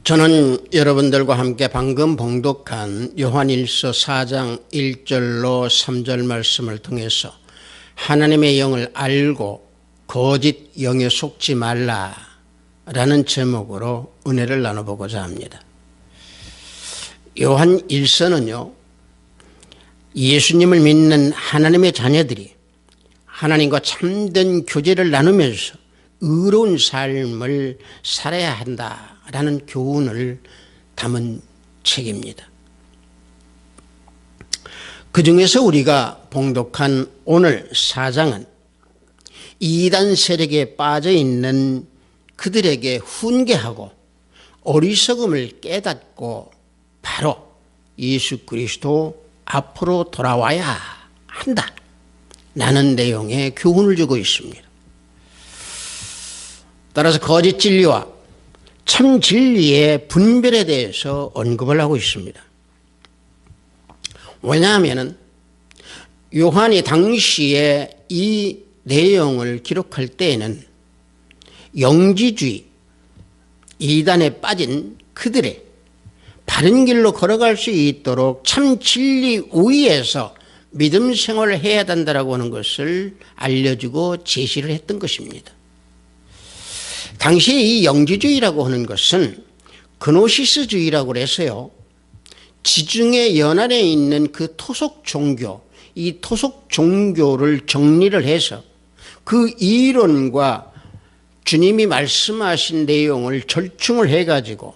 저는 여러분들과 함께 방금 봉독한 요한일서 4장 1절로 3절 말씀을 통해서 하나님의 영을 알고 거짓 영에 속지 말라라는 제목으로 은혜를 나눠보고자 합니다. 요한일서는요, 예수님을 믿는 하나님의 자녀들이 하나님과 참된 교제를 나누면서 의로운 삶을 살아야 한다라는 교훈을 담은 책입니다. 그 중에서 우리가 봉독한 오늘 4장은 이단 세력에 빠져있는 그들에게 훈계하고 어리석음을 깨닫고 바로 예수 그리스도 앞으로 돌아와야 한다 라는 내용의 교훈을 주고 있습니다. 따라서 거짓 진리와 참 진리의 분별에 대해서 언급을 하고 있습니다. 왜냐하면 요한이 당시에 이 내용을 기록할 때에는 영지주의, 이단에 빠진 그들의 바른 길로 걸어갈 수 있도록 참 진리 위에서 믿음 생활을 해야 된다라고 하는 것을 알려주고 제시를 했던 것입니다. 당시에 이 영지주의라고 하는 것은 그노시스주의라고 해서요, 지중해 연안에 있는 그 토속 종교, 이 토속 종교를 정리를 해서 그 이론과 주님이 말씀하신 내용을 절충을 해가지고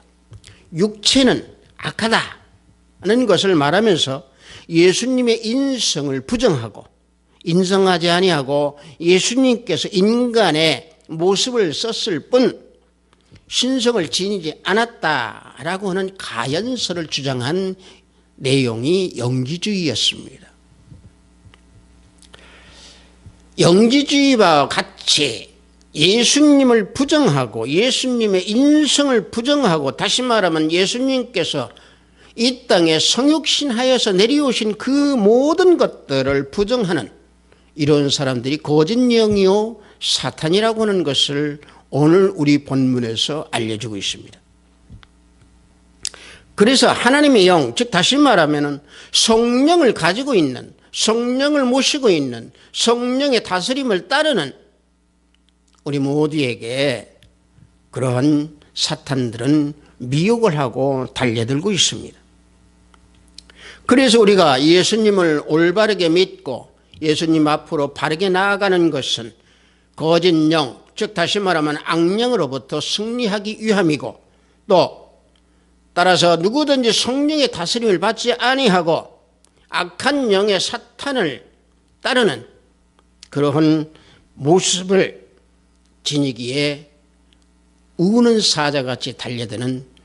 육체는 악하다는 것을 말하면서 예수님의 인성을 부정하고 인정하지 아니하고 예수님께서 인간의 모습을 썼을 뿐 신성을 지니지 않았다라고 하는 가연설을 주장한 내용이 영지주의였습니다. 영지주의와 같이 예수님을 부정하고 예수님의 인성을 부정하고, 다시 말하면 예수님께서 이 땅에 성육신하여서 내려오신 그 모든 것들을 부정하는 이런 사람들이 거짓 영이요 사탄이라고 하는 것을 오늘 우리 본문에서 알려주고 있습니다. 그래서 하나님의 영, 즉 다시 말하면 성령을 가지고 있는, 성령을 모시고 있는, 성령의 다스림을 따르는 우리 모두에게 그러한 사탄들은 미혹을 하고 달려들고 있습니다. 그래서 우리가 예수님을 올바르게 믿고 예수님 앞으로 바르게 나아가는 것은 거짓 영, 즉 다시 말하면 악령으로부터 승리하기 위함이고, 또 따라서 누구든지 성령의 다스림을 받지 아니하고 악한 영의 사탄을 따르는 그러한 모습을 지니기에 우는 사자같이 달려드는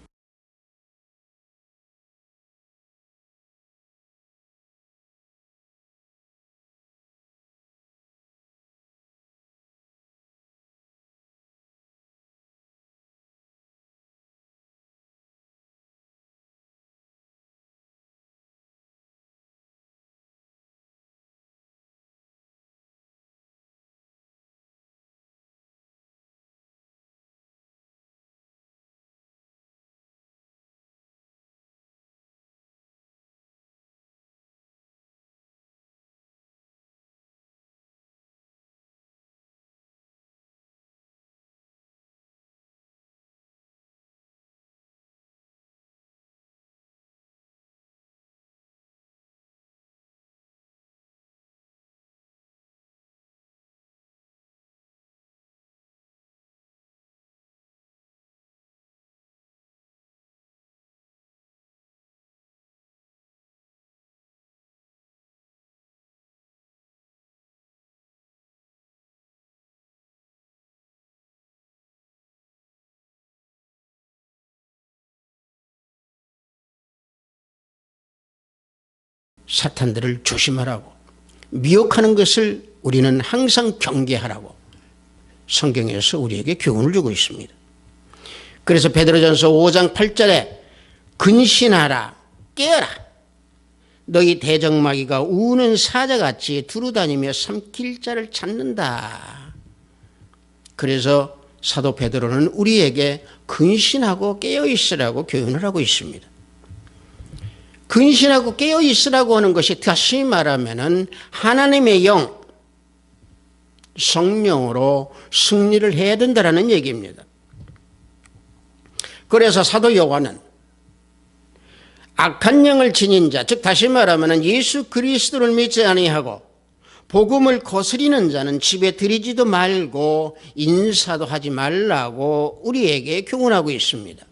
사탄들을 조심하라고, 미혹하는 것을 우리는 항상 경계하라고 성경에서 우리에게 교훈을 주고 있습니다. 그래서 베드로전서 5장 8절에 근신하라, 깨어라, 너희 대적마귀가 우는 사자같이 두루다니며 삼킬 자를 찾는다. 그래서 사도 베드로는 우리에게 근신하고 깨어있으라고 교훈을 하고 있습니다. 근신하고 깨어있으라고 하는 것이 다시 말하면 하나님의 영, 성령으로 승리를 해야 된다는 얘기입니다. 그래서 사도 요한은 악한 영을 지닌 자, 즉 다시 말하면 예수 그리스도를 믿지 아니하고 복음을 거스리는 자는 집에 들이지도 말고 인사도 하지 말라고 우리에게 교훈하고 있습니다.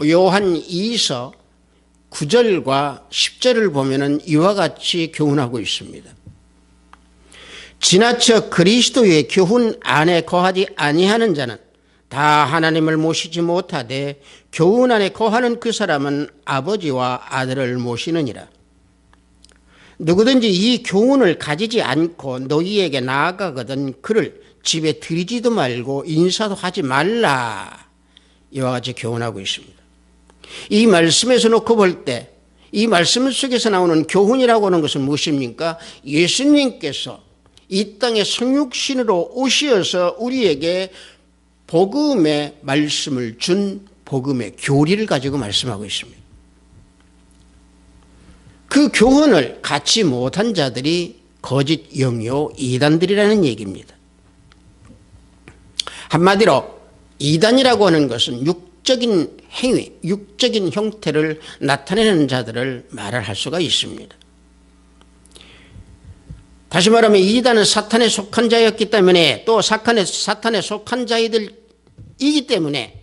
요한 2서 9절과 10절을 보면 이와 같이 교훈하고 있습니다. 지나쳐 그리스도의 교훈 안에 거하지 아니하는 자는 다 하나님을 모시지 못하되 교훈 안에 거하는 그 사람은 아버지와 아들을 모시느니라. 누구든지 이 교훈을 가지지 않고 너희에게 나아가거든 그를 집에 들이지도 말고 인사도 하지 말라. 이와 같이 교훈하고 있습니다. 이 말씀에서 놓고 볼 때 이 말씀 속에서 나오는 교훈이라고 하는 것은 무엇입니까? 예수님께서 이 땅에 성육신으로 오셔서 우리에게 복음의 말씀을 준 복음의 교리를 가지고 말씀하고 있습니다. 그 교훈을 갖지 못한 자들이 거짓 영이요 이단들이라는 얘기입니다. 한마디로 이단이라고 하는 것은 육적인 행위, 육적인 형태를 나타내는 자들을 말할 수가 있습니다. 다시 말하면 이단은 사탄에 속한 자였기 때문에 또 사탄에 속한 자이기 때문에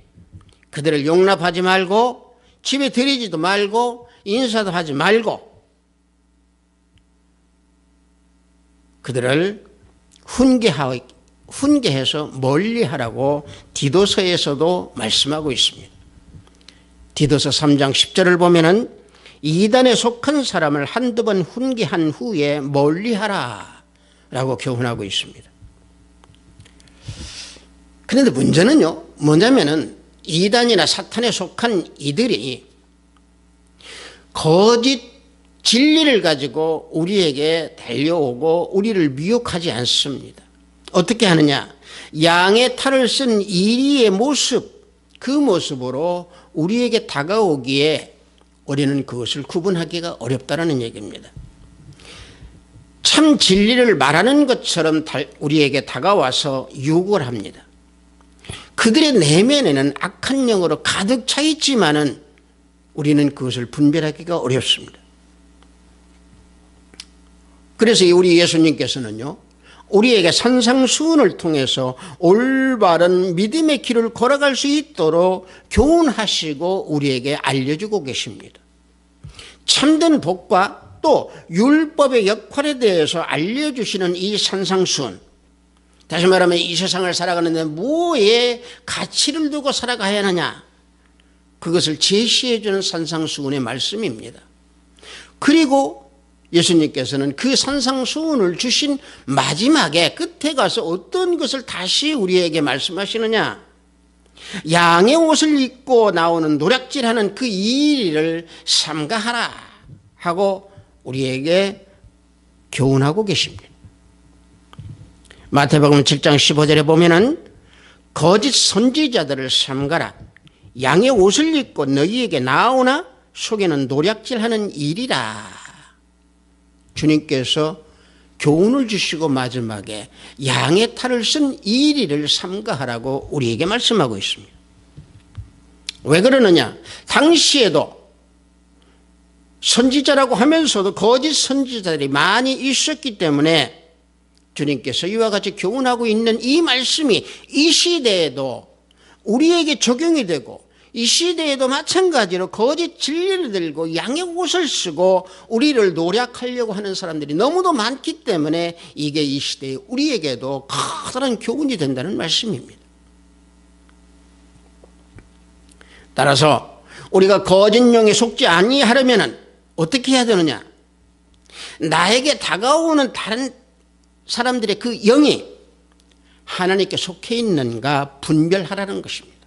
그들을 용납하지 말고 집에 들이지도 말고 인사도 하지 말고 그들을 훈계해서 멀리하라고 디도서에서도 말씀하고 있습니다. 디도서 3장 10절을 보면은 이단에 속한 사람을 한두 번 훈계한 후에 멀리하라 라고 교훈하고 있습니다. 그런데 문제는요, 뭐냐면은 이단이나 사탄에 속한 이들이 거짓 진리를 가지고 우리에게 달려오고 우리를 미혹하지 않습니다. 어떻게 하느냐? 양의 탈을 쓴 이리의 모습, 그 모습으로 우리에게 다가오기에 우리는 그것을 구분하기가 어렵다는 얘기입니다. 참 진리를 말하는 것처럼 우리에게 다가와서 유혹을 합니다. 그들의 내면에는 악한 영으로 가득 차 있지만은 우리는 그것을 분별하기가 어렵습니다. 그래서 우리 예수님께서는요, 우리에게 산상수훈을 통해서 올바른 믿음의 길을 걸어갈 수 있도록 교훈하시고 우리에게 알려주고 계십니다. 참된 복과 또 율법의 역할에 대해서 알려주시는 이 산상수훈, 다시 말하면 이 세상을 살아가는데 뭐에 가치를 두고 살아가야 하느냐, 그것을 제시해주는 산상수훈의 말씀입니다. 그리고 예수님께서는 그 산상수훈을 주신 마지막에 끝에 가서 어떤 것을 다시 우리에게 말씀하시느냐, 양의 옷을 입고 나오는 노략질하는 그 일을 삼가하라 하고 우리에게 교훈하고 계십니다. 마태복음 7장 15절에 보면은 거짓 선지자들을 삼가라. 양의 옷을 입고 너희에게 나오나 속에는 노략질하는 일이라. 주님께서 교훈을 주시고 마지막에 양의 탈을 쓴 이리를 삼가하라고 우리에게 말씀하고 있습니다. 왜 그러느냐? 당시에도 선지자라고 하면서도 거짓 선지자들이 많이 있었기 때문에 주님께서 이와 같이 교훈하고 있는 이 말씀이 이 시대에도 우리에게 적용이 되고 이 시대에도 마찬가지로 거짓 진리를 들고 양의 옷을 쓰고 우리를 노략하려고 하는 사람들이 너무도 많기 때문에 이게 이 시대에 우리에게도 커다란 교훈이 된다는 말씀입니다. 따라서 우리가 거짓 영에 속지 아니하려면 어떻게 해야 되느냐? 나에게 다가오는 다른 사람들의 그 영이 하나님께 속해 있는가 분별하라는 것입니다.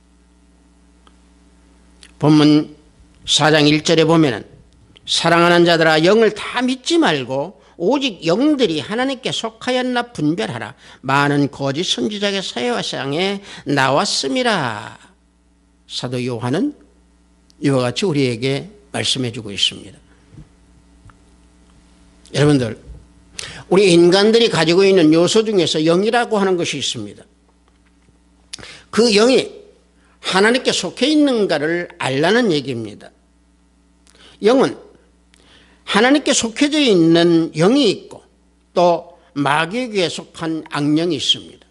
본문 4장 1절에 보면은 사랑하는 자들아 영을 다 믿지 말고 오직 영들이 하나님께 속하였나 분별하라. 많은 거짓 선지자의 사회상에 나왔음이라. 사도 요한은 이와 같이 우리에게 말씀해 주고 있습니다. 여러분들, 우리 인간들이 가지고 있는 요소 중에서 영이라고 하는 것이 있습니다. 그 영이 하나님께 속해 있는가를 알라는 얘기입니다. 영은 하나님께 속해져 있는 영이 있고 또 마귀에게 속한 악령이 있습니다.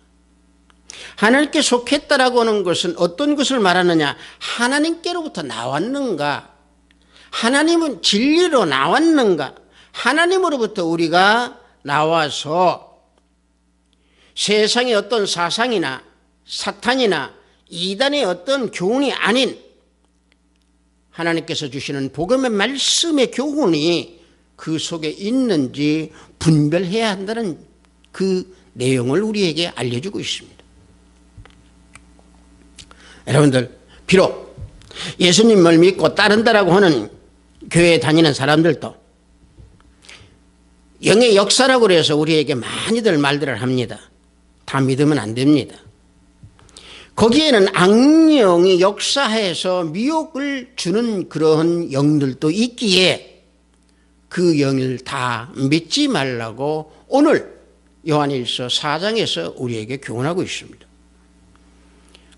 하나님께 속했다라고 하는 것은 어떤 것을 말하느냐? 하나님께로부터 나왔는가? 하나님은 진리로 나왔는가? 하나님으로부터 우리가 나와서 세상의 어떤 사상이나 사탄이나 이단의 어떤 교훈이 아닌 하나님께서 주시는 복음의 말씀의 교훈이 그 속에 있는지 분별해야 한다는 그 내용을 우리에게 알려주고 있습니다. 여러분들, 비록 예수님을 믿고 따른다라고 하는 교회에 다니는 사람들도 영의 역사라고 해서 우리에게 많이들 말들을 합니다. 다 믿으면 안 됩니다. 거기에는 악령이 역사해서 미혹을 주는 그러한 영들도 있기에 그 영을 다 믿지 말라고 오늘 요한일서 4장에서 우리에게 교훈하고 있습니다.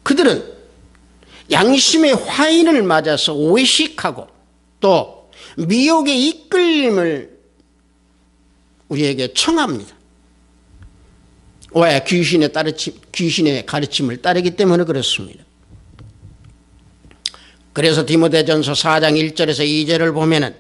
그들은 양심의 화인을 맞아서 외식하고 또 미혹의 이끌림을 우리에게 청합니다. 왜? 귀신의 가르침을 따르기 때문에 그렇습니다. 그래서 디모데전서 4장 1절에서 2절을 보면은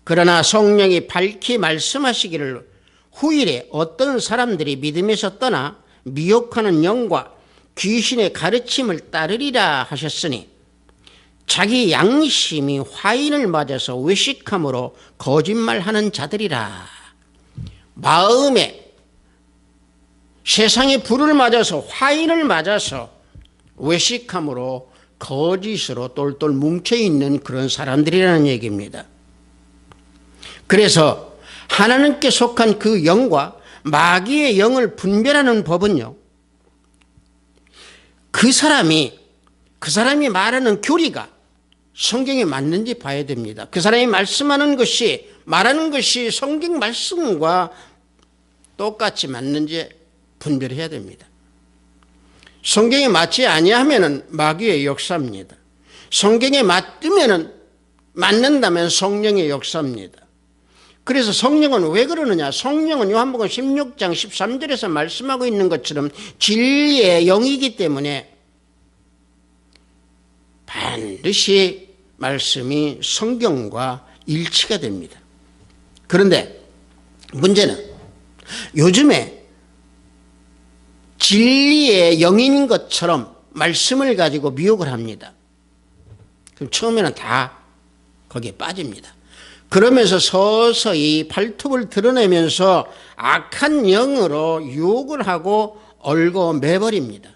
그러나 성령이 밝히 말씀하시기를 후일에 어떤 사람들이 믿음에서 떠나 미혹하는 영과 귀신의 가르침을 따르리라 하셨으니 자기 양심이 화인을 맞아서 외식함으로 거짓말하는 자들이라. 마음에 세상의 불을 맞아서 화인을 맞아서 외식함으로 거짓으로 똘똘 뭉쳐있는 그런 사람들이라는 얘기입니다. 그래서 하나님께 속한 그 영과 마귀의 영을 분별하는 법은요, 그 사람이 말하는 교리가 성경에 맞는지 봐야 됩니다. 그 사람이 말씀하는 것이, 말하는 것이 성경 말씀과 똑같이 맞는지 분별해야 됩니다. 성경에 맞지 아니하면은 마귀의 역사입니다. 성경에 맞는다면 성령의 역사입니다. 그래서 성령은 왜 그러느냐? 성령은 요한복음 16장 13절에서 말씀하고 있는 것처럼 진리의 영이기 때문에 반드시 말씀이 성경과 일치가 됩니다. 그런데 문제는 요즘에 진리의 영인 것처럼 말씀을 가지고 미혹을 합니다. 그럼 처음에는 다 거기에 빠집니다. 그러면서 서서히 발톱을 드러내면서 악한 영으로 유혹을 하고 얽어매버립니다.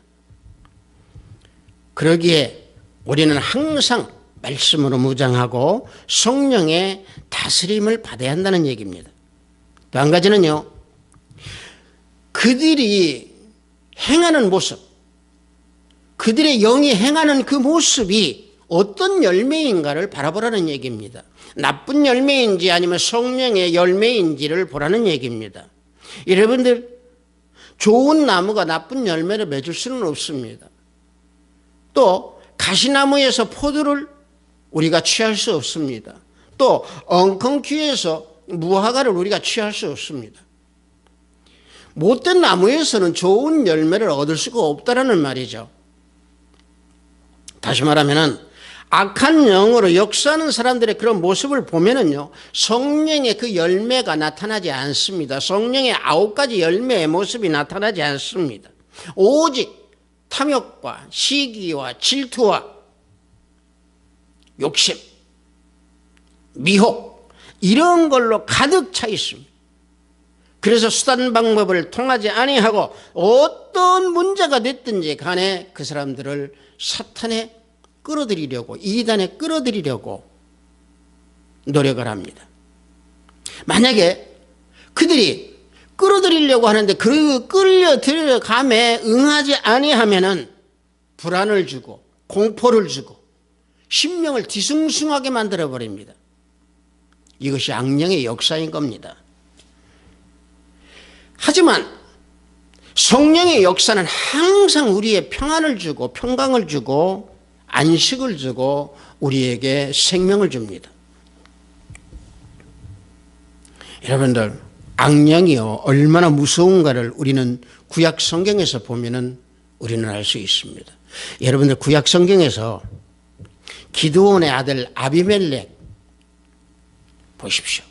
그러기에 우리는 항상 말씀으로 무장하고 성령의 다스림을 받아야 한다는 얘기입니다. 또 한 가지는요, 그들이 행하는 모습, 그들의 영이 행하는 그 모습이 어떤 열매인가를 바라보라는 얘기입니다. 나쁜 열매인지 아니면 성령의 열매인지를 보라는 얘기입니다. 여러분들, 좋은 나무가 나쁜 열매를 맺을 수는 없습니다. 또 가시나무에서 포도를 우리가 취할 수 없습니다. 또 엉겅퀴에서 무화과를 우리가 취할 수 없습니다. 못된 나무에서는 좋은 열매를 얻을 수가 없다라는 말이죠. 다시 말하면은 악한 영으로 역사하는 사람들의 그런 모습을 보면은요, 성령의 그 열매가 나타나지 않습니다. 성령의 9가지 열매의 모습이 나타나지 않습니다. 오직 탐욕과 시기와 질투와 욕심, 미혹, 이런 걸로 가득 차 있습니다. 그래서 수단 방법을 통하지 아니하고 어떤 문제가 됐든지 간에 그 사람들을 사탄에 끌어들이려고, 이단에 끌어들이려고 노력을 합니다. 만약에 그들이 끌어들이려고 하는데 그 끌려 들어감에 응하지 아니하면은 불안을 주고 공포를 주고 심령을 뒤숭숭하게 만들어 버립니다. 이것이 악령의 역사인 겁니다. 하지만 성령의 역사는 항상 우리의 평안을 주고 평강을 주고 안식을 주고 우리에게 생명을 줍니다. 여러분들, 악령이요 얼마나 무서운가를 우리는 구약 성경에서 보면은 우리는 알 수 있습니다. 여러분들, 구약 성경에서 기드온의 아들 아비멜렉 보십시오.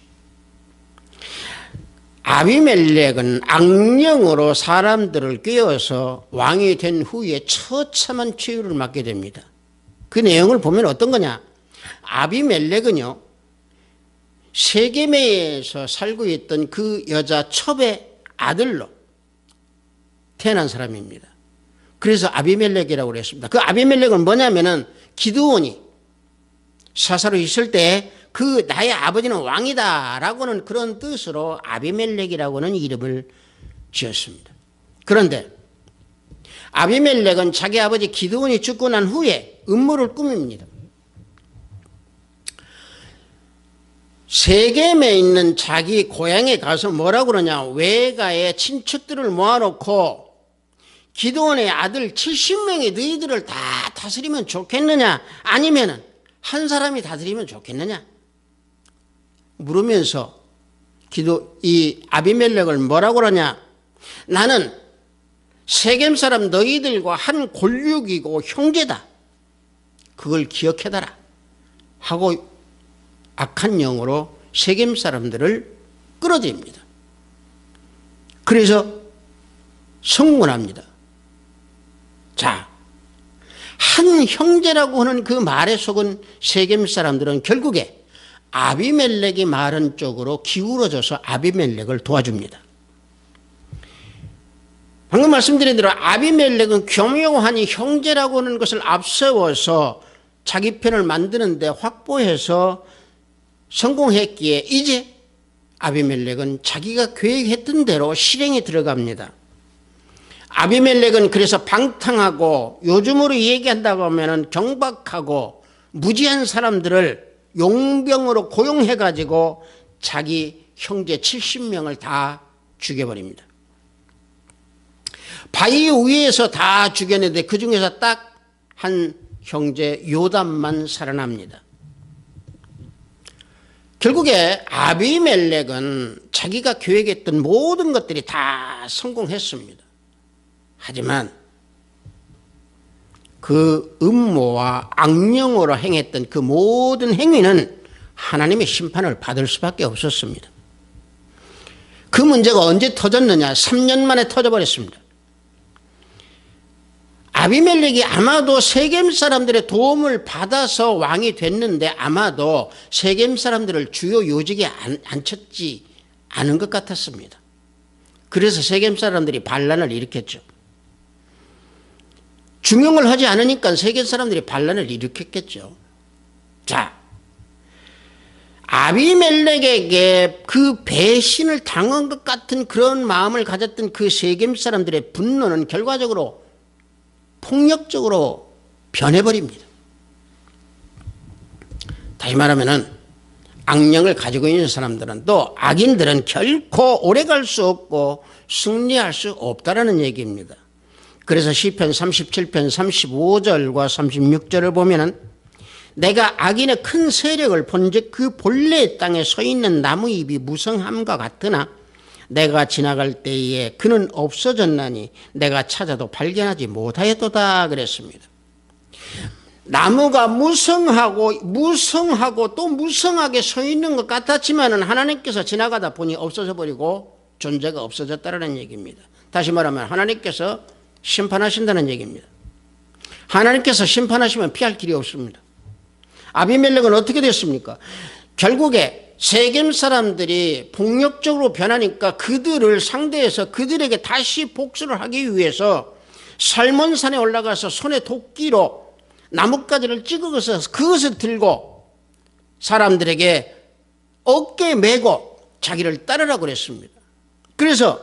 아비멜렉은 악령으로 사람들을 꿰어서 왕이 된 후에 처참한 최후를 맞게 됩니다. 그 내용을 보면 어떤 거냐? 아비멜렉은요, 세겜에서 살고 있던 그 여자 첩의 아들로 태어난 사람입니다. 그래서 아비멜렉이라고 그랬습니다. 그 아비멜렉은 뭐냐면은 기드온이 사사로 있을 때 그 나의 아버지는 왕이다라고는 그런 뜻으로 아비멜렉이라고는 이름을 지었습니다. 그런데 아비멜렉은 자기 아버지 기드온이 죽고 난 후에 음모를 꾸밉니다. 세겜에 있는 자기 고향에 가서 뭐라고 그러냐? 외가의 친척들을 모아놓고 기드온의 아들 70명이 너희들을 다 다스리면 좋겠느냐? 아니면은 한 사람이 다스리면 좋겠느냐? 물으면서 이 아비멜렉을 뭐라고 그러냐? 나는 세겜 사람 너희들과 한 골육이고 형제다. 그걸 기억해달라. 하고 악한 영으로 세겜 사람들을 끌어들입니다. 그래서 성군합니다. 자, 한 형제라고 하는 그 말에 속은 세겜 사람들은 결국에 아비멜렉이 말한 쪽으로 기울어져서 아비멜렉을 도와줍니다. 방금 말씀드린 대로 아비멜렉은 교묘하니 형제라고 하는 것을 앞세워서 자기 편을 만드는데 확보해서 성공했기에 이제 아비멜렉은 자기가 계획했던 대로 실행에 들어갑니다. 아비멜렉은 그래서 방탕하고 요즘으로 얘기한다고 하면 경박하고 무지한 사람들을 용병으로 고용해가지고 자기 형제 70명을 다 죽여버립니다. 바위 위에서 다 죽였는데 그 중에서 딱 한 형제 요담만 살아납니다. 결국에 아비멜렉은 자기가 계획했던 모든 것들이 다 성공했습니다. 하지만 그 음모와 악령으로 행했던 그 모든 행위는 하나님의 심판을 받을 수밖에 없었습니다. 그 문제가 언제 터졌느냐? 3년 만에 터져버렸습니다. 아비멜렉이 아마도 세겜 사람들의 도움을 받아서 왕이 됐는데 아마도 세겜 사람들을 주요 요직에 앉혔지 않은 것 같았습니다. 그래서 세겜 사람들이 반란을 일으켰죠. 중용을 하지 않으니까 세겜 사람들이 반란을 일으켰겠죠. 자, 아비멜렉에게 그 배신을 당한 것 같은 그런 마음을 가졌던 그 세겜 사람들의 분노는 결과적으로 폭력적으로 변해버립니다. 다시 말하면은 악령을 가지고 있는 사람들은 또 악인들은 결코 오래갈 수 없고 승리할 수 없다라는 얘기입니다. 그래서 시편 37편 35절과 36절을 보면은 내가 악인의 큰 세력을 본즉 그 본래 땅에 서 있는 나무잎이 무성함과 같으나 내가 지나갈 때에 그는 없어졌나니 내가 찾아도 발견하지 못하였도다 그랬습니다. 나무가 무성하고 또 무성하게 서 있는 것 같았지만은 하나님께서 지나가다 보니 없어져 버리고 존재가 없어졌다는 얘기입니다. 다시 말하면 하나님께서 심판하신다는 얘기입니다. 하나님께서 심판하시면 피할 길이 없습니다. 아비멜렉은 어떻게 됐습니까? 결국에 세겜 사람들이 폭력적으로 변하니까 그들을 상대해서 그들에게 다시 복수를 하기 위해서 살몬산에 올라가서 손에 도끼로 나뭇가지를 찍어서 그것을 들고 사람들에게 어깨에 메고 자기를 따르라고 그랬습니다. 그래서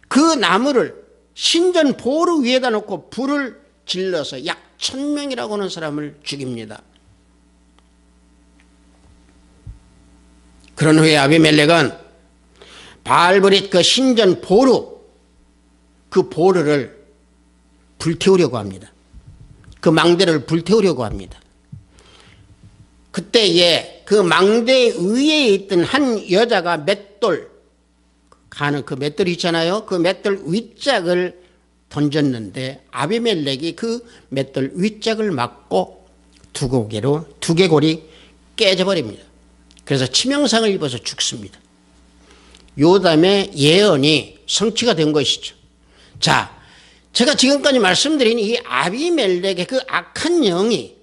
그 나무를 신전 보루 위에다 놓고 불을 질러서 약 1000명이라고 하는 사람을 죽입니다. 그런 후에 아비멜렉은 바알브릿 그 신전 보루, 그 보루를 불태우려고 합니다. 그 망대를 불태우려고 합니다. 그때에 그 망대 위에 있던 한 여자가 맷돌, 가는 그 맷돌이 있잖아요. 그 맷돌 윗짝을 던졌는데 아비멜렉이 그 맷돌 윗짝을 맞고 두개골이 깨져버립니다. 그래서 치명상을 입어서 죽습니다. 요담의 예언이 성취가 된 것이죠. 자, 제가 지금까지 말씀드린 이 아비멜렉의 그 악한 영이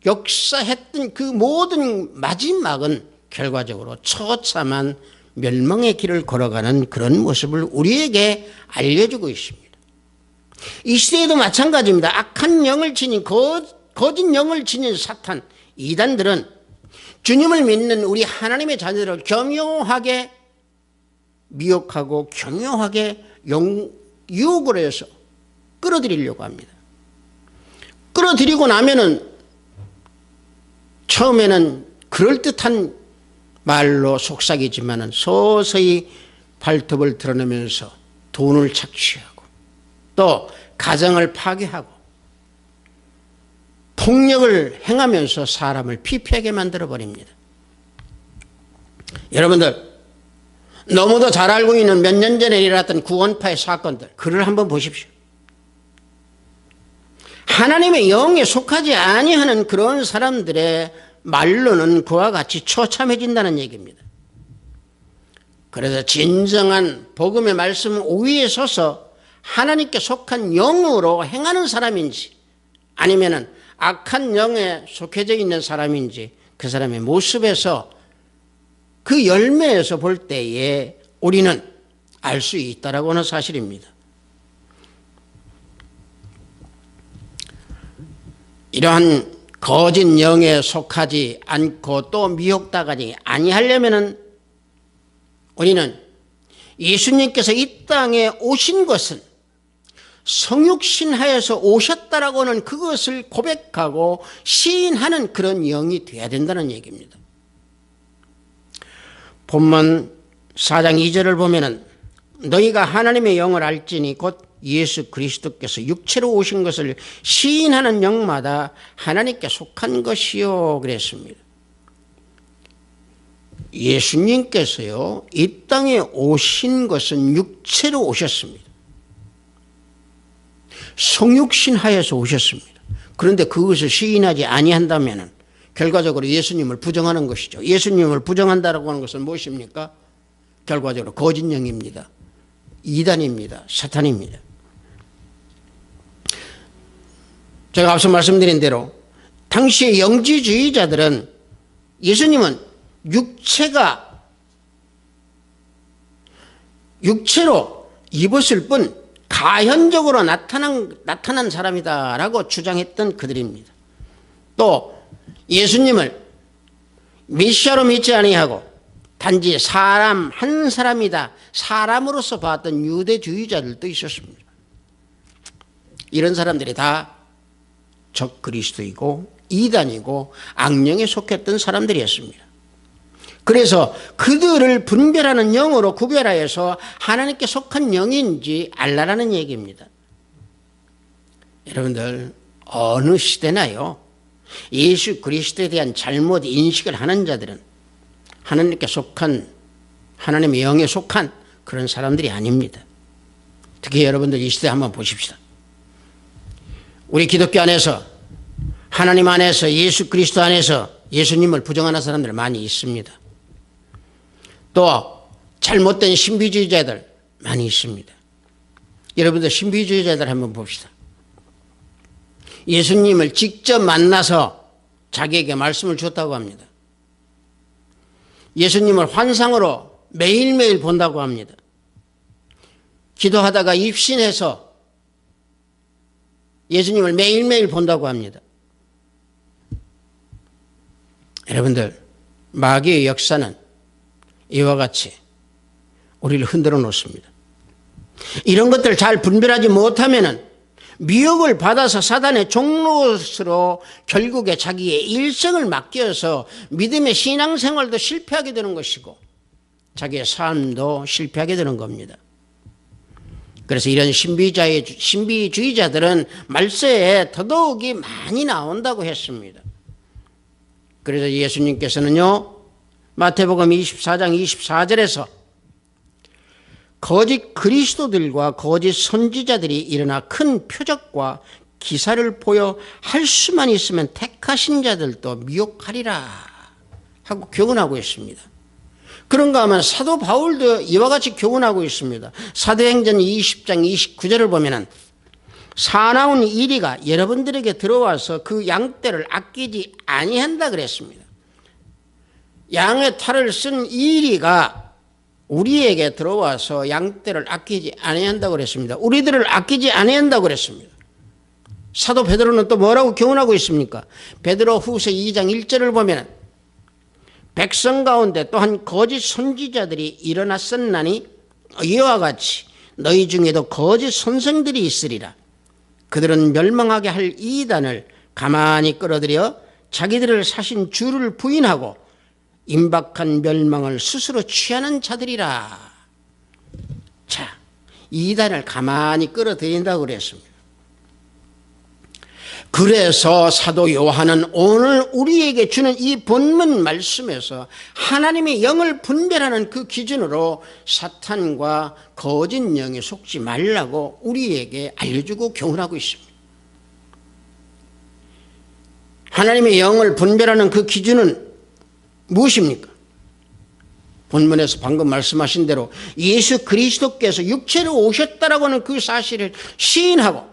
역사했던 그 모든 마지막은 결과적으로 처참한 멸망의 길을 걸어가는 그런 모습을 우리에게 알려주고 있습니다. 이 시대에도 마찬가지입니다. 악한 영을 지닌 거짓 영을 지닌 사탄, 이단들은 주님을 믿는 우리 하나님의 자녀들을 교묘하게 미혹하고 교묘하게 유혹을 해서 끌어들이려고 합니다. 끌어들이고 나면은 처음에는 그럴듯한 말로 속삭이지만은 서서히 발톱을 드러내면서 돈을 착취하고 또 가정을 파괴하고 폭력을 행하면서 사람을 피폐하게 만들어버립니다. 여러분들 너무도 잘 알고 있는 몇 년 전에 일어났던 구원파의 사건들, 글을 한번 보십시오. 하나님의 영에 속하지 아니하는 그런 사람들의 말로는 그와 같이 처참해진다는 얘기입니다. 그래서 진정한 복음의 말씀 위에 서서 하나님께 속한 영으로 행하는 사람인지 아니면은 악한 영에 속해져 있는 사람인지 그 사람의 모습에서 그 열매에서 볼 때에 우리는 알 수 있다라고 하는 사실입니다. 이러한 거짓 영에 속하지 않고 또 미혹당하지 아니하려면은 우리는 예수님께서 이 땅에 오신 것은 성육신하여서 오셨다라고 하는 그것을 고백하고 시인하는 그런 영이 되어야 된다는 얘기입니다. 본문 4장 2절을 보면은 너희가 하나님의 영을 알지니 곧 예수 그리스도께서 육체로 오신 것을 시인하는 영마다 하나님께 속한 것이요 그랬습니다. 예수님께서요 이 땅에 오신 것은 육체로 오셨습니다. 성육신하여서 오셨습니다. 그런데 그것을 시인하지 아니한다면 결과적으로 예수님을 부정하는 것이죠. 예수님을 부정한다라고 하는 것은 무엇입니까? 결과적으로 거짓 영입니다. 이단입니다. 사탄입니다. 제가 앞서 말씀드린 대로 당시의 영지주의자들은 예수님은 육체로 입었을 뿐 가현적으로 나타난 사람이다라고 주장했던 그들입니다. 또 예수님을 메시아로 믿지 아니하고 단지 사람 한 사람이다, 사람으로서 봤던 유대주의자들도 있었습니다. 이런 사람들이 다 적그리스도이고 이단이고 악령에 속했던 사람들이었습니다. 그래서 그들을 분별하는 영으로 구별하여서 하나님께 속한 영인지 알라라는 얘기입니다. 여러분들 어느 시대나요 예수 그리스도에 대한 잘못 인식을 하는 자들은 하나님께 속한 하나님의 영에 속한 그런 사람들이 아닙니다. 특히 여러분들 이 시대 한번 보십시다. 우리 기독교 안에서 하나님 안에서 예수 그리스도 안에서 예수님을 부정하는 사람들 많이 있습니다. 또 잘못된 신비주의자들 많이 있습니다. 여러분들 신비주의자들 한번 봅시다. 예수님을 직접 만나서 자기에게 말씀을 줬다고 합니다. 예수님을 환상으로 매일매일 본다고 합니다. 기도하다가 입신해서 예수님을 매일매일 본다고 합니다. 여러분들 마귀의 역사는 이와 같이 우리를 흔들어 놓습니다. 이런 것들 잘 분별하지 못하면은 미혹을 받아서 사단의 종로스로 결국에 자기의 일생을 맡겨서 믿음의 신앙생활도 실패하게 되는 것이고 자기의 삶도 실패하게 되는 겁니다. 그래서 이런 신비주의자들은 말세에 더더욱이 많이 나온다고 했습니다. 그래서 예수님께서는요, 마태복음 24장 24절에서 거짓 그리스도들과 거짓 선지자들이 일어나 큰 표적과 기사를 보여 할 수만 있으면 택하신 자들도 미혹하리라 하고 교훈하고 있습니다. 그런가 하면 사도 바울도 이와 같이 교훈하고 있습니다. 사도행전 20장 29절을 보면은 사나운 이리가 여러분들에게 들어와서 그 양떼를 아끼지 아니한다 그랬습니다. 양의 탈을 쓴 이리가 우리에게 들어와서 양떼를 아끼지 아니한다고 그랬습니다. 우리들을 아끼지 아니한다고 그랬습니다. 사도 베드로는 또 뭐라고 교훈하고 있습니까? 베드로 후서 2장 1절을 보면 백성 가운데 또한 거짓 선지자들이 일어났었나니 이와 같이 너희 중에도 거짓 선생들이 있으리라. 그들은 멸망하게 할 이단을 가만히 끌어들여 자기들을 사신 주를 부인하고 임박한 멸망을 스스로 취하는 자들이라. 자, 이단을 가만히 끌어들인다고 그랬습니다. 그래서 사도 요한은 오늘 우리에게 주는 이 본문 말씀에서 하나님의 영을 분별하는 그 기준으로 사탄과 거짓 영에 속지 말라고 우리에게 알려주고 교훈하고 있습니다. 하나님의 영을 분별하는 그 기준은 무엇입니까? 본문에서 방금 말씀하신 대로 예수 그리스도께서 육체로 오셨다라고 하는 그 사실을 시인하고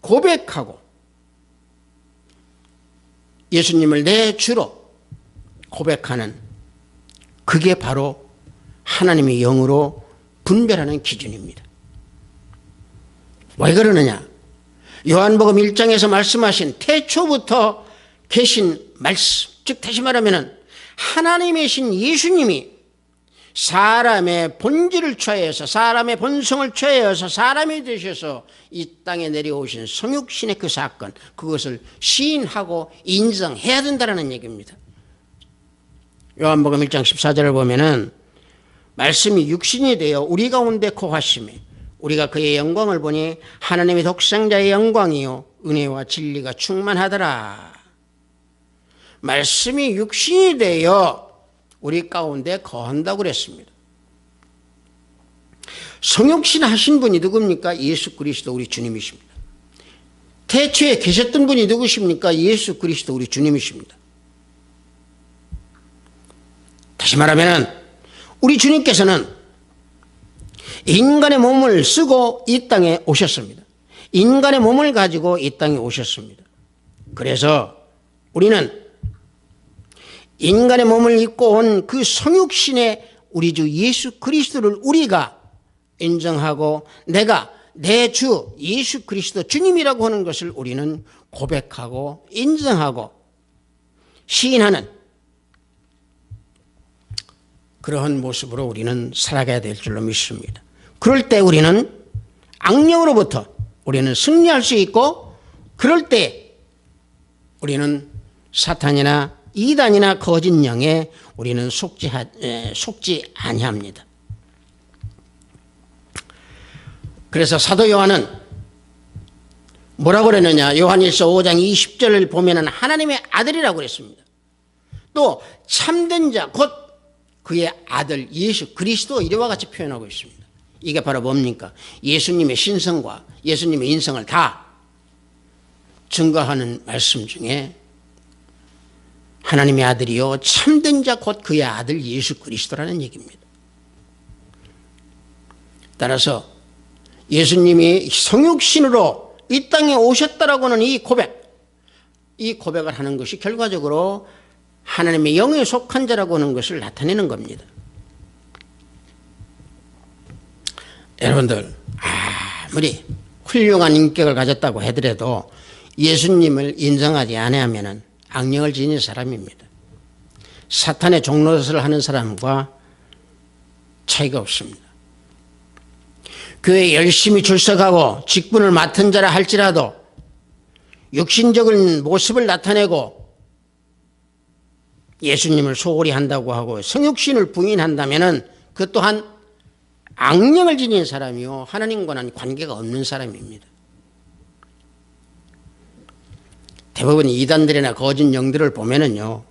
고백하고 예수님을 내 주로 고백하는 그게 바로 하나님의 영으로 분별하는 기준입니다. 왜 그러느냐? 요한복음 1장에서 말씀하신 태초부터 계신 말씀, 즉 다시 말하면 하나님이신 예수님이 사람의 본질을 취하여서 사람의 본성을 취하여서 사람이 되셔서 이 땅에 내려오신 성육신의 그 사건, 그것을 시인하고 인정해야 된다는 얘기입니다. 요한복음 1장 14절을 보면은 말씀이 육신이 되어 우리 가운데 거하심에 우리가 그의 영광을 보니 하나님의 독생자의 영광이요 은혜와 진리가 충만하더라. 말씀이 육신이 되어 우리 가운데 거한다고 그랬습니다. 성육신 하신 분이 누굽니까? 예수 그리스도 우리 주님이십니다. 태초에 계셨던 분이 누구십니까? 예수 그리스도 우리 주님이십니다. 다시 말하면 우리 주님께서는 인간의 몸을 쓰고 이 땅에 오셨습니다. 인간의 몸을 가지고 이 땅에 오셨습니다. 그래서 우리는 인간의 몸을 입고 온 그 성육신의 우리 주 예수 그리스도를 우리가 인정하고 내가 내 주 예수 그리스도 주님이라고 하는 것을 우리는 고백하고 인정하고 시인하는 그러한 모습으로 우리는 살아가야 될 줄로 믿습니다. 그럴 때 우리는 악령으로부터 우리는 승리할 수 있고 그럴 때 우리는 사탄이나 이단이나 거짓 영에 우리는 속지 아니합니다. 그래서 사도 요한은 뭐라고 그랬느냐? 요한일서 5장 20절을 보면 하나님의 아들이라고 그랬습니다. 또 참된 자 곧 그의 아들 예수 그리스도 이와 같이 표현하고 있습니다. 이게 바로 뭡니까? 예수님의 신성과 예수님의 인성을 다 증거하는 말씀 중에 하나님의 아들이요 참된 자 곧 그의 아들 예수 그리스도라는 얘기입니다. 따라서 예수님이 성육신으로 이 땅에 오셨다라고 하는 이 고백을 하는 것이 결과적으로 하나님의 영에 속한 자라고 하는 것을 나타내는 겁니다. 여러분들 아무리 훌륭한 인격을 가졌다고 하더라도 예수님을 인정하지 않으면 악령을 지닌 사람입니다. 사탄의 종노릇을 하는 사람과 차이가 없습니다. 교회에 열심히 출석하고 직분을 맡은 자라 할지라도 육신적인 모습을 나타내고 예수님을 소홀히 한다고 하고 성육신을 부인한다면 그 또한 악령을 지닌 사람이요 하나님과는 관계가 없는 사람입니다. 대부분 이단들이나 거짓 영들을 보면은요,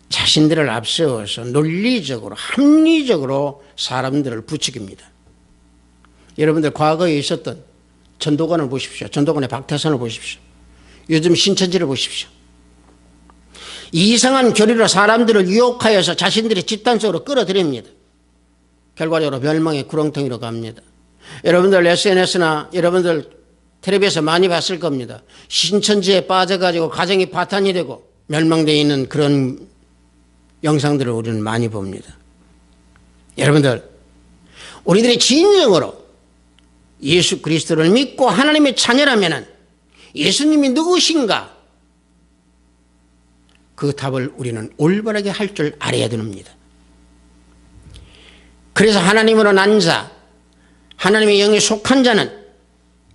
자신들을 앞세워서 논리적으로 합리적으로 사람들을 부추깁니다. 여러분들 과거에 있었던 전도관을 보십시오. 전도관의 박태선을 보십시오. 요즘 신천지를 보십시오. 이상한 교리로 사람들을 유혹하여서 자신들의 집단 속으로 끌어들입니다. 결과적으로 멸망의 구렁텅이로 갑니다. 여러분들 SNS나 여러분들 텔레비에서 많이 봤을 겁니다. 신천지에 빠져가지고 가정이 파탄이 되고 멸망되어 있는 그런 영상들을 우리는 많이 봅니다. 여러분들, 우리들이 진정으로 예수 그리스도를 믿고 하나님의 자녀라면 예수님이 누구신가? 그 답을 우리는 올바르게 할 줄 알아야 됩니다. 그래서 하나님으로 난 자, 하나님의 영에 속한 자는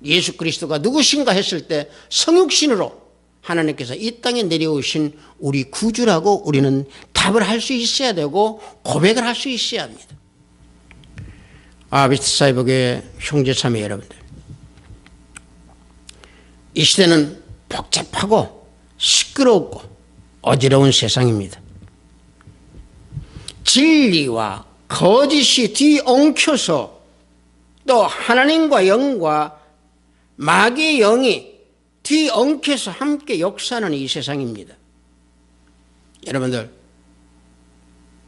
예수 그리스도가 누구신가 했을 때 성육신으로 하나님께서 이 땅에 내려오신 우리 구주라고 우리는 답을 할 수 있어야 되고 고백을 할 수 있어야 합니다. 아비스 사이버교회 형제자매 여러분들, 이 시대는 복잡하고 시끄럽고 어지러운 세상입니다. 진리와 거짓이 뒤엉켜서 또 하나님과 영과 마귀의 영이 뒤엉켜서 함께 역사하는 이 세상입니다. 여러분들,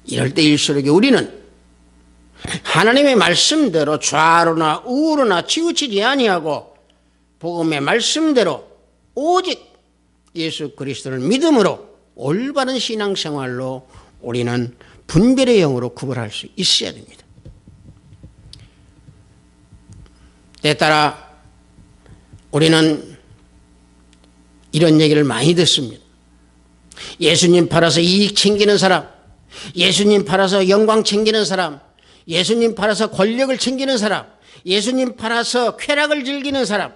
이럴 때일수록 우리는 하나님의 말씀대로 좌로나 우로나 치우치지 아니하고 복음의 말씀대로 오직 예수 그리스도를 믿음으로 올바른 신앙생활로 우리는 분별의 영으로 구별할 수 있어야 됩니다. 때에 따라 우리는 이런 얘기를 많이 듣습니다. 예수님 팔아서 이익 챙기는 사람, 예수님 팔아서 영광 챙기는 사람, 예수님 팔아서 권력을 챙기는 사람, 예수님 팔아서 쾌락을 즐기는 사람,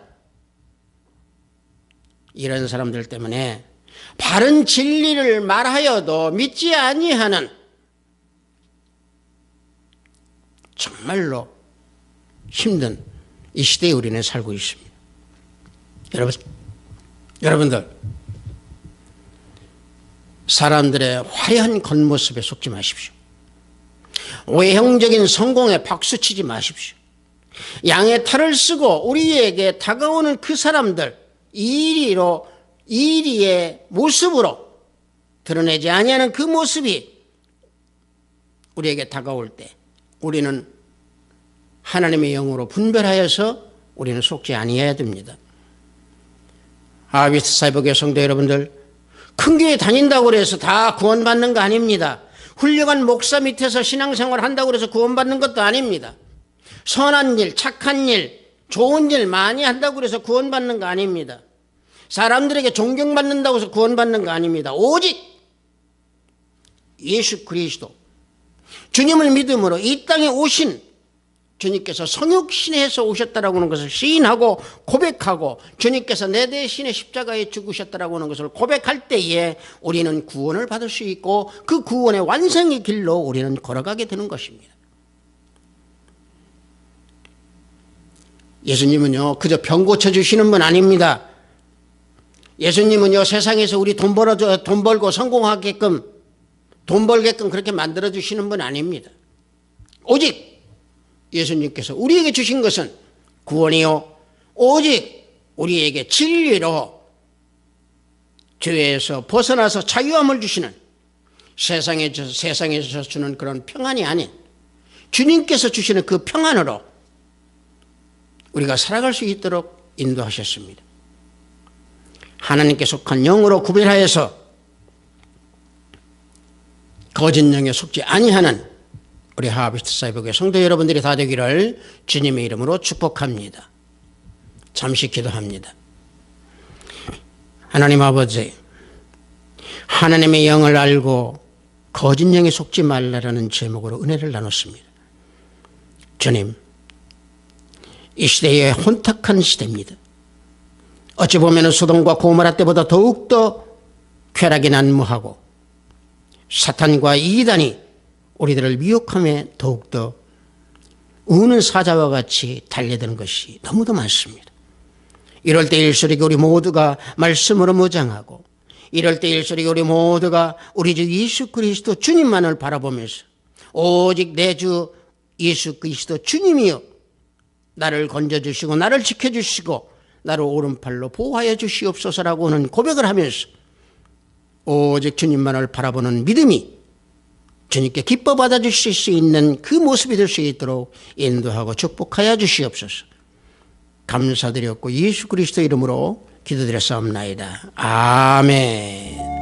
이런 사람들 때문에 바른 진리를 말하여도 믿지 아니하는 정말로 힘든 이 시대에 우리는 살고 있습니다. 여러분들, 사람들의 화려한 겉모습에 속지 마십시오. 외형적인 성공에 박수치지 마십시오. 양의 탈을 쓰고 우리에게 다가오는 그 사람들, 이리의 모습으로 드러내지 아니하는 그 모습이 우리에게 다가올 때 우리는 하나님의 영으로 분별하여서 우리는 속지 아니해야 됩니다. 아비스 사이버교회 성도 여러분들, 큰 교회 다닌다고 해서 다 구원받는 거 아닙니다. 훌륭한 목사 밑에서 신앙생활 한다고 해서 구원받는 것도 아닙니다. 선한 일, 착한 일, 좋은 일 많이 한다고 해서 구원받는 거 아닙니다. 사람들에게 존경받는다고 해서 구원받는 거 아닙니다. 오직 예수 그리스도, 주님을 믿음으로 이 땅에 오신 주님께서 성육신에서 오셨다라고 하는 것을 시인하고 고백하고 주님께서 내 대신에 십자가에 죽으셨다라고 하는 것을 고백할 때에 우리는 구원을 받을 수 있고 그 구원의 완성의 길로 우리는 걸어가게 되는 것입니다. 예수님은요, 그저 병 고쳐주시는 분 아닙니다. 예수님은요, 세상에서 우리 돈 벌고 성공하게끔, 돈 벌게끔 그렇게 만들어주시는 분 아닙니다. 오직 예수님께서 우리에게 주신 것은 구원이요, 오직 우리에게 진리로 죄에서 벗어나서 자유함을 주시는, 세상에서 주는 그런 평안이 아닌 주님께서 주시는 그 평안으로 우리가 살아갈 수 있도록 인도하셨습니다. 하나님께 속한 영으로 구별하여서 거짓 영에 속지 아니하는 우리 하비스트 사이버교회 성도 여러분들이 다 되기를 주님의 이름으로 축복합니다. 잠시 기도합니다. 하나님 아버지, 하나님의 영을 알고 거짓 영에 속지 말라라는 제목으로 은혜를 나눴습니다. 주님, 이 시대에 혼탁한 시대입니다. 어찌 보면 소돔과 고모라 때보다 더욱더 쾌락이 난무하고 사탄과 이단이 우리들을 미혹함에 더욱더 우는 사자와 같이 달려드는 것이 너무도 많습니다. 이럴 때일수록 우리 모두가 말씀으로 무장하고, 이럴 때일수록 우리 모두가 우리 주 예수 그리스도 주님만을 바라보면서 오직 내 주 예수 그리스도 주님이여 나를 건져주시고 나를 지켜주시고 나를 오른팔로 보호하여 주시옵소서라고 하는 고백을 하면서 오직 주님만을 바라보는 믿음이 주님께 기뻐 받아주실 수 있는 그 모습이 될 수 있도록 인도하고 축복하여 주시옵소서. 감사드렸고 예수 그리스도 이름으로 기도드렸사옵나이다. 아멘.